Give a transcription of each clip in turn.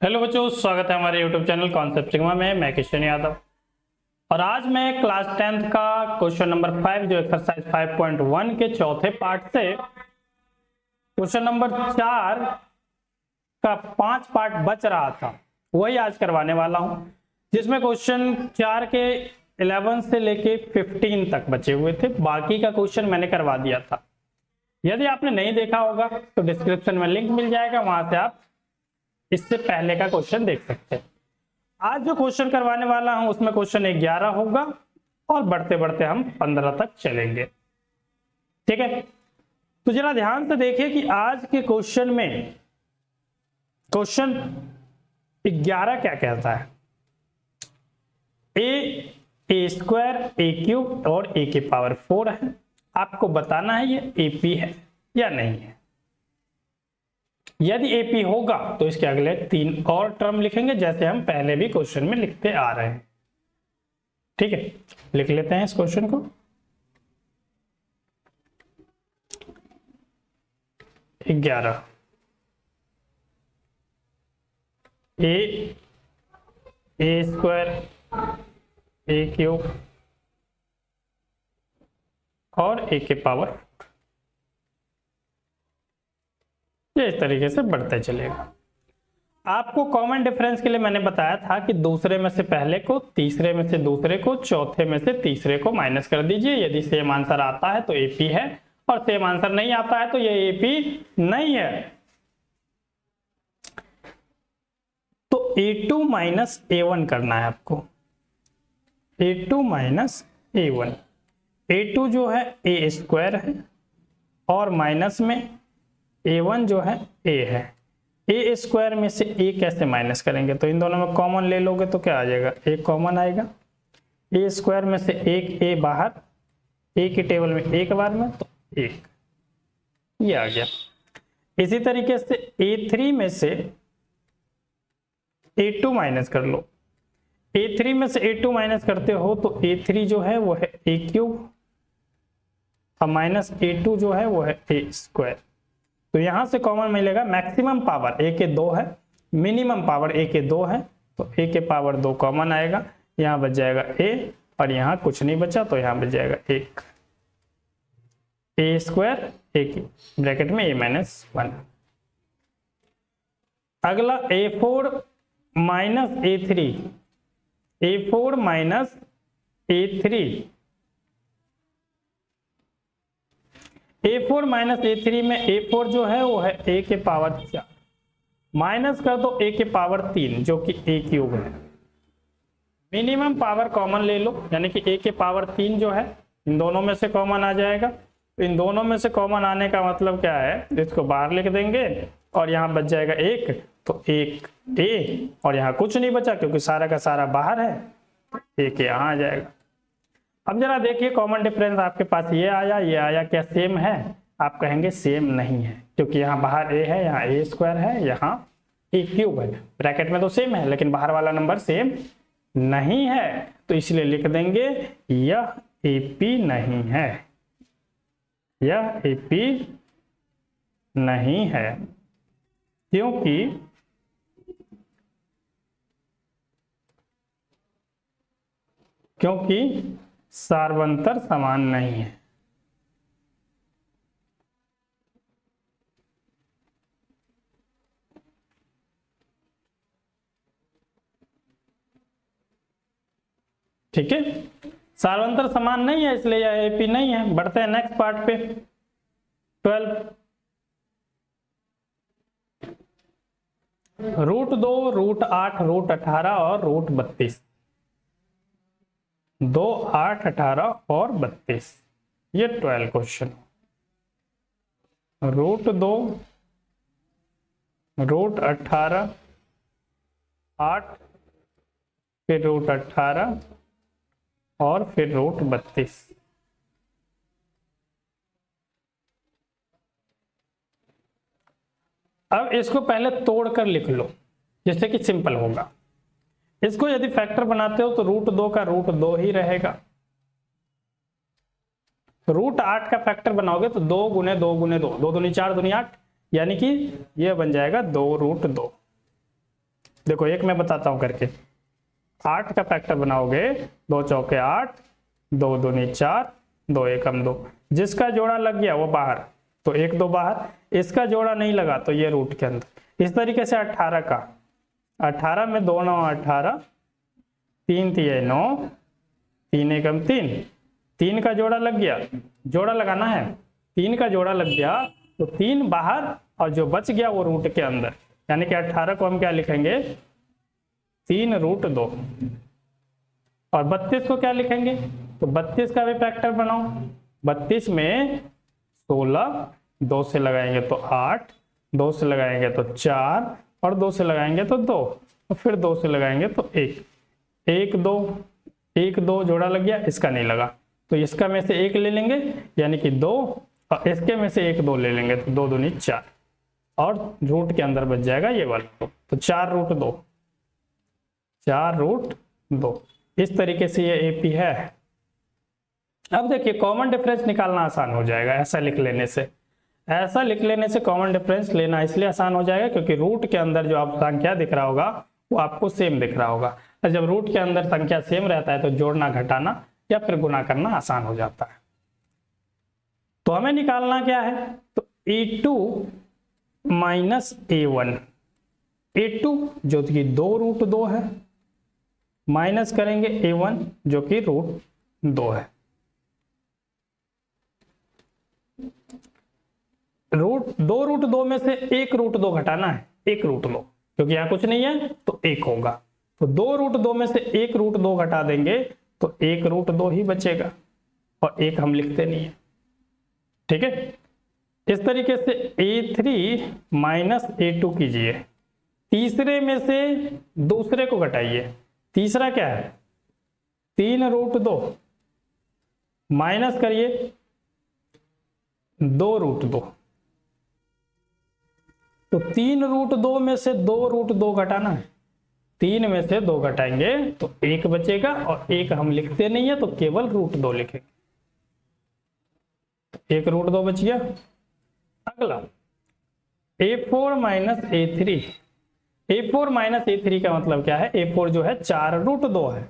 Hello बच्चों, स्वागत है हमारे यूट्यूब चैनल कॉन्सेप्ट सिग्मा में। मैं किशन यादव और आज मैं क्लास 10th का क्वेश्चन नंबर 5 जो एक्सरसाइज 5.1 के चौथे पार्ट से क्वेश्चन नंबर 4 का 5 पार्ट बच रहा था वही आज करवाने वाला हूं, जिसमें क्वेश्चन 4 के 11 से लेके 15 तक बचे हुए थे। बाकी का क्वेश्चन मैंने करवा दिया था। यदि आपने नहीं देखा होगा तो डिस्क्रिप्शन में लिंक मिल जाएगा, वहां से आप इससे पहले का क्वेश्चन देख सकते हैं। आज जो क्वेश्चन करवाने वाला हूं उसमें क्वेश्चन 11 होगा और बढ़ते बढ़ते हम 15 तक चलेंगे। ठीक है, तो जरा ध्यान से देखिए कि आज के क्वेश्चन में क्वेश्चन 11 क्या कहता है। ए स्क्वायर ए क्यूब और ए के पावर 4 है। आपको बताना है ये एपी है या नहीं है। यदि एपी होगा तो इसके अगले 3 और टर्म लिखेंगे, जैसे हम पहले भी क्वेश्चन में लिखते आ रहे हैं। ठीक है, लिख लेते हैं इस क्वेश्चन को। 11 ए स्क्वायर ए क्यूब और ए के पावर, ये इस तरीके से बढ़ते चलेगा। आपको कॉमन डिफरेंस के लिए मैंने बताया था कि दूसरे में से पहले को, तीसरे में से दूसरे को, चौथे में से तीसरे को माइनस कर दीजिए। यदि सेम आंसर आता है तो एपी है और सेम आंसर नहीं आता है तो ये एपी नहीं है। तो A2 माइनस A1 करना है आपको। A2 माइनस A1, A2 जो है ए स्क्वायर है और माइनस में A1 जो है A है। ए स्क्वायर में से A कैसे माइनस करेंगे, तो इन दोनों में कॉमन ले लोगे तो क्या आ जाएगा, A कॉमन आएगा। ए स्क्वायर में से एक A बाहर, A के टेबल में एक बार में तो 1, ये आ गया। इसी तरीके से A3 में से A2 माइनस कर लो। A3 में से A2 माइनस करते हो तो A3 जो है वो है A क्यूब और माइनस A2 जो है वो है A स्क्वायर। तो यहां से कॉमन मिलेगा मैक्सिमम पावर A के 2 है, मिनिमम पावर A के 2 है, तो A के पावर 2 कॉमन आएगा। यहां बच जाएगा A और यहां कुछ नहीं बचा तो यहां बच जाएगा 1। A स्क्वायर A की ब्रैकेट में A माइनस 1। अगला A4 minus A3, A4 minus A3, A4 minus A3 में A4 जो है वो है A के पावर 4, माइनस कर दो A के पावर 3 जो कि A क्यूब है। मिनिमम पावर कॉमन ले लो, यानी कि A के पावर 3 जो है इन दोनों में से कॉमन आ जाएगा। तो इन दोनों में से कॉमन आने का मतलब क्या है, इसको बाहर लिख देंगे और यहाँ बच जाएगा 1, तो 1 A और यहाँ कुछ नहीं बचा क्योंकि सारा का सारा बाहर है, 1 यहाँ आ जाएगा। अब जरा देखिए कॉमन डिफरेंस आपके पास ये आया, क्या सेम है? आप कहेंगे सेम नहीं है, क्योंकि यहाँ बाहर A है, यहाँ A स्क्वायर है, यहाँ A क्यूब है। ब्रैकेट में तो सेम है लेकिन बाहर वाला नंबर सेम नहीं है, तो इसलिए लिख देंगे यह AP नहीं है, यह AP नहीं है, क्योंकि सार्वंतर समान नहीं है। ठीक है, सार्वंतर समान नहीं है इसलिए यह एपी नहीं है। बढ़ते हैं नेक्स्ट पार्ट पे। 12 √2, √8, √18 और √32, 2, 8, 18 और 32, ये 12 क्वेश्चन। √2, √18, 8, फिर √18 और फिर √32। अब इसको पहले तोड़कर लिख लो जिससे कि सिंपल होगा। इसको यदि फैक्टर बनाते हो तो √2 का √2 ही रहेगा। √8 का फैक्टर बनाओगे तो 2 गुने 2 गुने 2, 2 दूनी 4 दूनी 8, यानी कि ये बन जाएगा 2√2। देखो एक मैं बताता हूं करके, 8 का फैक्टर बनाओगे, 2 चौके 8, 2 दूनी 4, 2 एकम 2, जिसका जोड़ा लग गया वो बाहर, तो 1 2 बाहर, इसका जोड़ा नहीं लगा तो ये रूट के अंदर। इस तरीके से 18 का, 18 में 2 9 18, 3 3 9, 3 एकम 3, 3 का जोड़ा लग गया, जोड़ा लगाना है, 3 का जोड़ा लग गया तो 3 बाहर और जो बच गया वो रूट के अंदर, यानी कि 18 को हम क्या लिखेंगे 3√2। और 32 को क्या लिखेंगे, तो 32 का भी फैक्टर बनाओ, 32 में 16, 2 से लगाएंगे तो 8, 2 से लगाएंगे तो 4, और 2 से लगाएंगे तो 2, और फिर 2 से लगाएंगे तो 1, 1 2, 1 2 जोड़ा लग गया, इसका नहीं लगा तो इसका में से 1 ले लेंगे यानी कि 2, और इसके में से 1 2 ले लेंगे तो 2 दूनी 4, और रूट के अंदर बच जाएगा ये वाला, तो 4√2, 4√2। इस तरीके से ये एपी है। अब देखिए कॉमन डिफरेंस निकालना आसान हो जाएगा ऐसा लिख लेने से। ऐसा लिख लेने से कॉमन डिफरेंस लेना इसलिए आसान हो जाएगा क्योंकि रूट के अंदर जो आप संख्या दिख रहा होगा वो आपको सेम दिख रहा होगा, और जब रूट के अंदर संख्या सेम रहता है तो जोड़ना घटाना या फिर गुना करना आसान हो जाता है। तो हमें निकालना क्या है, तो a2 माइनस a1, a2 जो कि 2√2 है, माइनस करेंगे a1 जो कि √2 है। √2 में से 1√2 घटाना है, 1√2 क्योंकि यहाँ कुछ नहीं है तो 1 होगा, तो 2√2 में से 1√2 घटा देंगे तो 1√2 ही बचेगा, और 1 हम लिखते नहीं है। ठीक है, इस तरीके से a3 माइनस a2 कीजिए, तीसरे में से दूसरे को घटाइए, तीसरा क्या है 3√2, माइनस करिए 2√2, तो 3√2 में से 2√2 घटाना है, 3 में से 2 घटाएंगे तो 1 बचेगा, और 1 हम लिखते नहीं है तो केवल √2 लिखेंगे, 1√2 बच गया। अगला a4 minus a3, a4 minus a3 का मतलब क्या है, a4 जो है 4√2 है,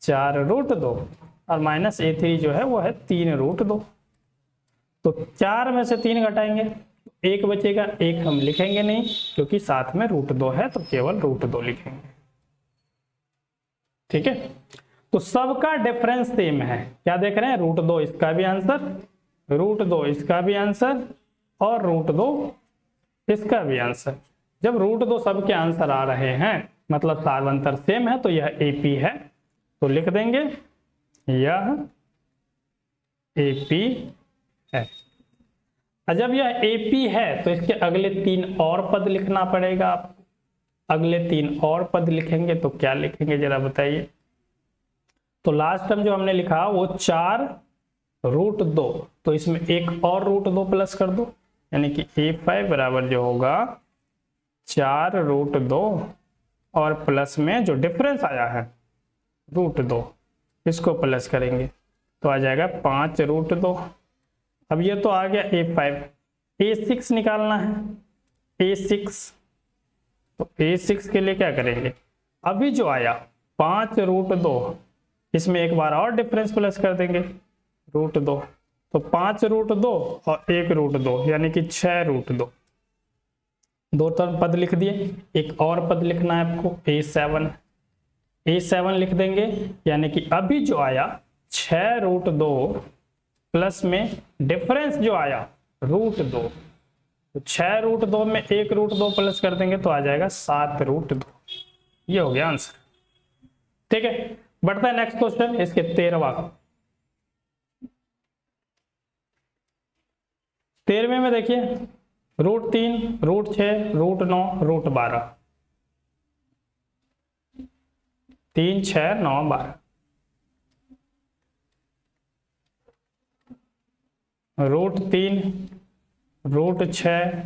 4√2, और माइनस a3 जो है वो है 3√2, तो 4 में से 3 घटाएंगे 1 बचेगा, 1 हम लिखेंगे नहीं क्योंकि साथ में √2 है तो केवल √2 लिखेंगे। ठीक है, तो सबका डिफरेंस सेम है, क्या देख रहे हैं √2 इसका भी आंसर, √2 इसका भी आंसर, और √2 इसका भी आंसर। जब √2 सबके आंसर आ रहे हैं मतलब सार्वंतर सेम है तो यह एपी है, तो लिख देंगे यह एपी है। जब यह एपी है तो इसके अगले 3 और पद लिखना पड़ेगा आपको, अगले 3 और पद लिखेंगे तो क्या लिखेंगे जरा बताइए। तो लास्ट टाइम जो हमने लिखा वो 4√2, तो इसमें एक और √2 प्लस कर दो, यानी कि a5 बराबर जो होगा 4√2 और प्लस में जो डिफरेंस आया है √2 इसको प्लस करेंगे तो आ जाएगा 5√2। अब ये तो आ गया a5, a6 निकालना है, a6, तो a6 के लिए क्या करेंगे, अभी जो आया 5√2 इसमें एक बार और डिफरेंस प्लस कर देंगे √2, तो 5√2 और 1√2 यानी कि 6√2, 2 पद लिख दिए, एक और पद लिखना है आपको a7, a7 लिख देंगे, यानी कि अभी जो आया 6√2 प्लस में डिफरेंस जो आया √2, तो 6√2 में 1√2 प्लस कर देंगे तो आ जाएगा 7√2। ये हो गया आंसर। ठीक है, बढ़ता है नेक्स्ट क्वेश्चन, इसके 13वां 13वें में देखिए √3, √6, √9, √12, 3 6 9 12, √3, √6,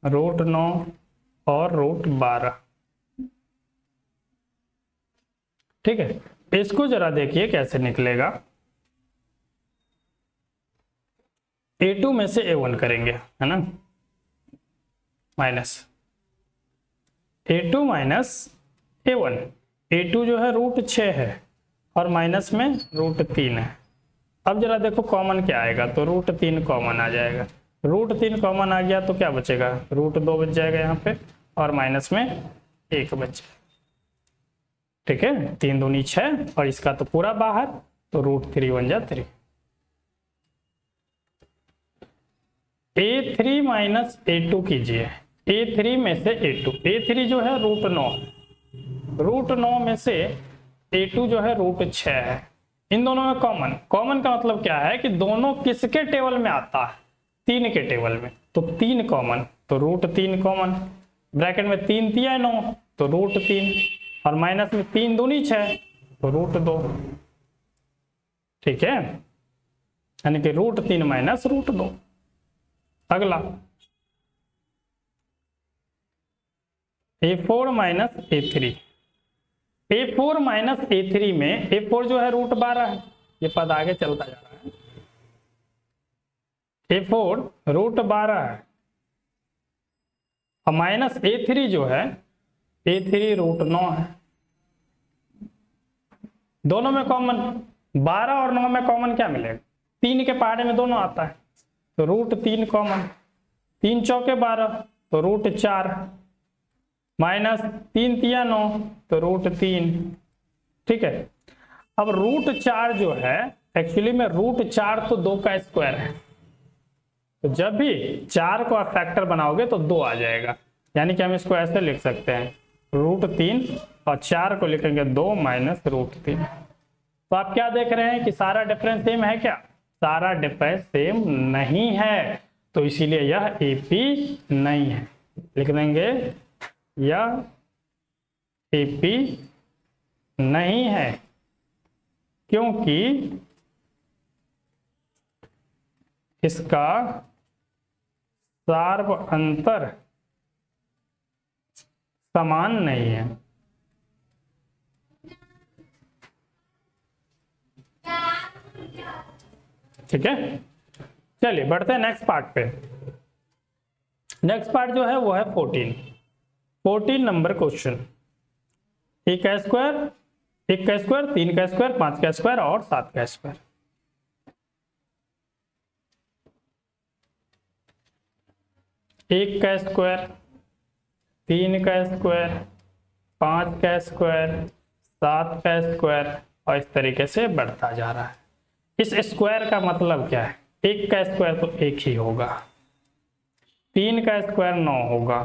√9 और √12। ठीक है, इसको जरा देखिए कैसे निकलेगा। a2 में से a1 करेंगे, है ना, minus A2 minus A1। A2 जो है √6 है और माइनस में √3 है। अब जरा देखो कॉमन क्या आएगा, तो √3 कॉमन आ जाएगा। √3 कॉमन आ गया तो क्या बचेगा, √2 बच जाएगा यहाँ पे और माइनस में 1 बच जाएगा। ठीक है, 3 दूनी 6 और इसका तो पूरा बाहर, तो √3 बन जा 3। A3 माइनस A2 कीजिए। A3 में से A2, A3 जो है √9, √9 में से A2 जो है √6 है। इन दोनों में कॉमन, कॉमन का मतलब क्या है कि दोनों किसके टेबल में आता है, 3 के टेबल में, तो 3 कॉमन, तो √3 कॉमन। ब्रैकेट में 3 तिया 9, तो √3 और माइनस में 3 दूनी 6, तो √2। ठीक है, यानी कि √3 माइनस √2। अगला A4 minus A3। A4 minus A3 में A4 जो है √12 है, ये पद आगे चलता जा रहा है। A4 √12 है और माइनस A3 जो है A3 √9 है। दोनों में कॉमन 12 और 9 में कॉमन क्या मिलेगा, 3 के पहाड़े में दोनों आता है, तो √3 कॉमन। 3 चौके 12, तो √4 माइनस 3 तिया 9, तो √3। ठीक है, अब √4 जो है एक्चुअली में √4 तो 2 का स्क्वायर है, तो जब भी 4 को आप फैक्टर बनाओगे तो 2 आ जाएगा, यानी कि हम इसको ऐसे लिख सकते हैं √3 और 4 को लिखेंगे 2 माइनस √3। तो आप क्या देख रहे हैं कि सारा डिफरेंस सेम है क्या, सारा डिफरेंस सेम नहीं है, तो इसीलिए यह AP नहीं है। लिख देंगे यह AP नहीं है, क्योंकि इसका सार्व अंतर समान नहीं है। ठीक है, चलिए बढ़ते हैं नेक्स्ट पार्ट पे। नेक्स्ट पार्ट जो है वो है 14 नंबर क्वेश्चन। 1 का स्क्वायर, 1 का स्क्वायर, 3 का स्क्वायर, 5 का स्क्वायर और 7 का स्क्वायर। एक का स्क्वायर, 3 का स्क्वायर, 5 का स्क्वायर, 7 का स्क्वायर और इस तरीके से बढ़ता जा रहा है। इस स्क्वायर का मतलब क्या है, 1 का स्क्वायर तो 1 ही होगा, 3 का स्क्वायर 9 होगा,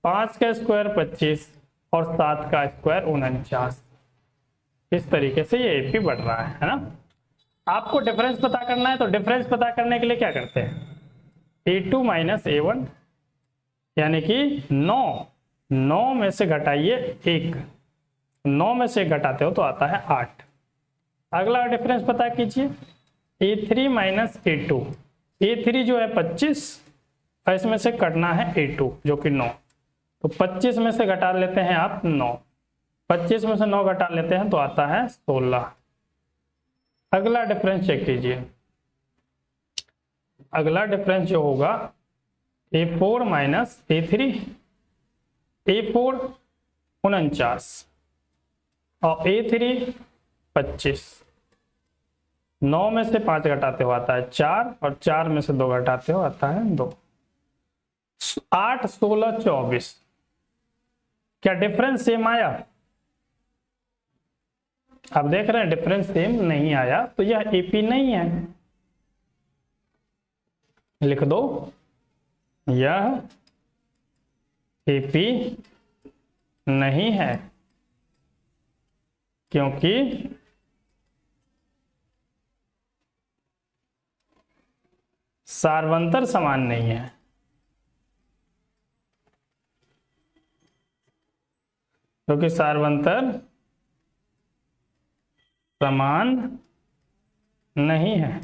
5 का स्क्वायर 25 और 7 का स्क्वायर 49। इस तरीके से ये AP बढ़ रहा है ना। आपको डिफरेंस पता करना है, तो डिफरेंस पता करने के लिए क्या करते हैं, A2 माइनस A1, यानी कि 9 में से घटाइए 1, 9 में से घटाते हो तो आता है 8। अगला डिफरेंस पता कीजिए, A3 माइनस A2। A3 जो है 25 और इसमें से कटना है A2 जो कि 9, तो 25 में से घटा लेते हैं आप 9, 25 में से 9 घटा लेते हैं तो आता है 16। अगला डिफरेंस चेक कीजिए, अगला डिफरेंस जो होगा A4 माइनस A3। A4 49 और A3 25। 9 में से 5 घटाते हो आता है 4 और 4 में से 2 घटाते हो आता है 2। 8, 16, 24। क्या डिफरेंस सेम आया, आप देख रहे हैं डिफरेंस सेम नहीं आया, तो यह AP नहीं है। लिख दो यह AP नहीं है, क्योंकि सार्वंतर समान नहीं है। क्योंकि सार्वंतर समान नहीं है,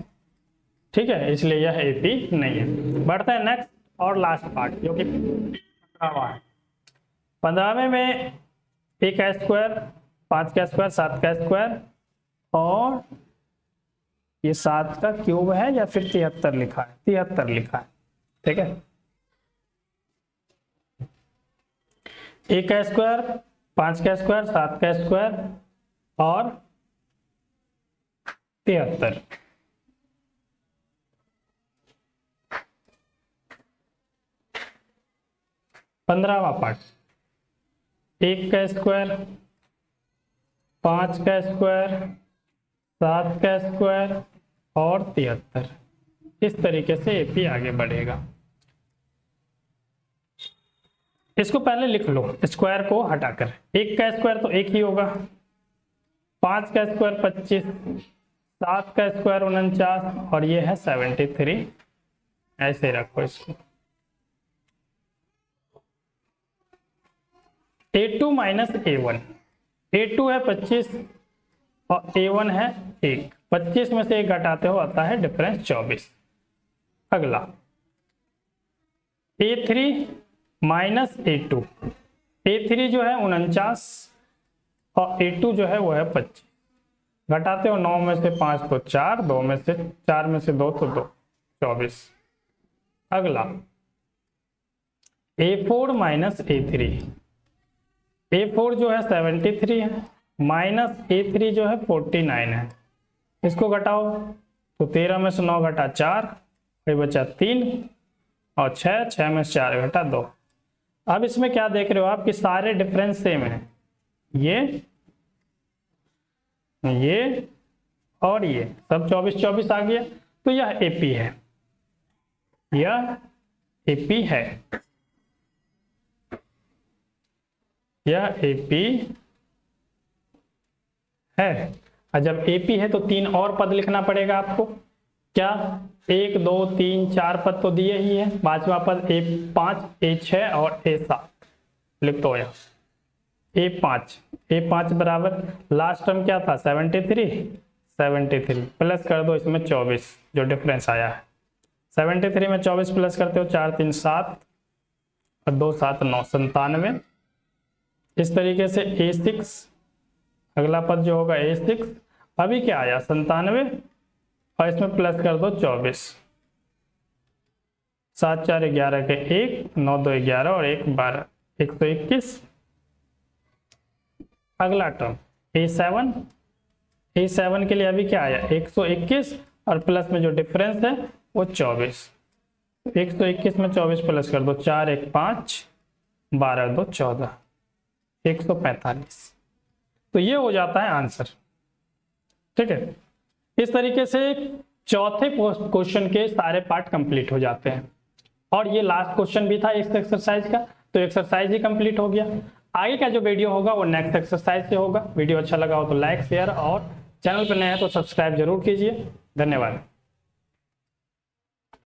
ठीक है, इसलिए यह AP नहीं है। बढ़ते हैं नेक्स्ट और लास्ट पार्ट जो कि 15वां है। 15वें में 1 का स्क्वायर, 5 का स्क्वायर, 7 का स्क्वायर और ये 7 का क्यूब है या फिर 73 लिखा है, 73 लिखा है। ठीक है, a का स्क्वायर, 5 का स्क्वायर, 7 का स्क्वायर और 73। पंद्रहवां पार्ट, 1 का स्क्वायर, 5 का स्क्वायर, 7 का स्क्वायर और 73। इस तरीके से एपी आगे बढ़ेगा। इसको पहले लिख लो, स्क्वायर को हटाकर। 1 का स्क्वायर तो 1 ही होगा, 5 का स्क्वायर 25, 7 का स्क्वायर 49 और ये है 73। ऐसे रखो इसको। A2 माइनस A1, A2 है 25 और A1 है 1। 25 में से 1 घटाते हो आता है डिफरेंस 24। अगला A3 माइनस A2, A3 जो है 49 और A2 जो है वो है 25। घटाते हो 9 में से 5 तो 4, 2 में से 4 में से 2 तो 2, 24। अगला A4 माइनस A3, A4 जो है 73 है माइनस A3 जो है 49 है। इसको घटाओ तो 13 में से 9 घटा 4, फिर बचा 3 और 6 में से 4 घटा 2। अब इसमें क्या देख रहे हो आप कि सारे डिफरेंस सेम है, ये और ये सब 24 आ गया। तो यह एपी है, यह एपी है, यह एपी है। और जब एपी है तो 3 और पद लिखना पड़ेगा आपको। क्या? 1 2 3 4 पद तो दिए ही है, 5वां पद A5 A6 और A7 लिख दो। यहाँ A5 बराबर लास्ट टर्म क्या था 73 प्लस कर दो इसमें 24 जो डिफरेंस आया है। 73 में 24 प्लस करते हो 4 3 7 और 2 7 9 97। इस तरीके से A6 अगला पद जो होगा A6। अभी क्या आया 97 और इसमें प्लस कर दो 24। 7 4 11 के 1, 9 2 11 और 1 12, 121। अगला टर्म A7 के लिए अभी क्या आया 121 और प्लस में जो डिफरेंस है वो 24। 121 में 24 प्लस कर दो 4 1 5 12 2 14, 145। तो ये हो जाता है आंसर। ठीक है, इस तरीके से चौथे क्वेश्चन के सारे पार्ट कंप्लीट हो जाते हैं। और ये लास्ट क्वेश्चन भी था इस एक्सरसाइज का, तो एक्सरसाइज ही कंप्लीट हो गया। आगे का जो वीडियो होगा वो नेक्स्ट एक्सरसाइज से होगा। वीडियो अच्छा लगा हो तो लाइक शेयर और चैनल पर नए हैं तो सब्सक्राइब जरूर कीजिए। धन्यवाद।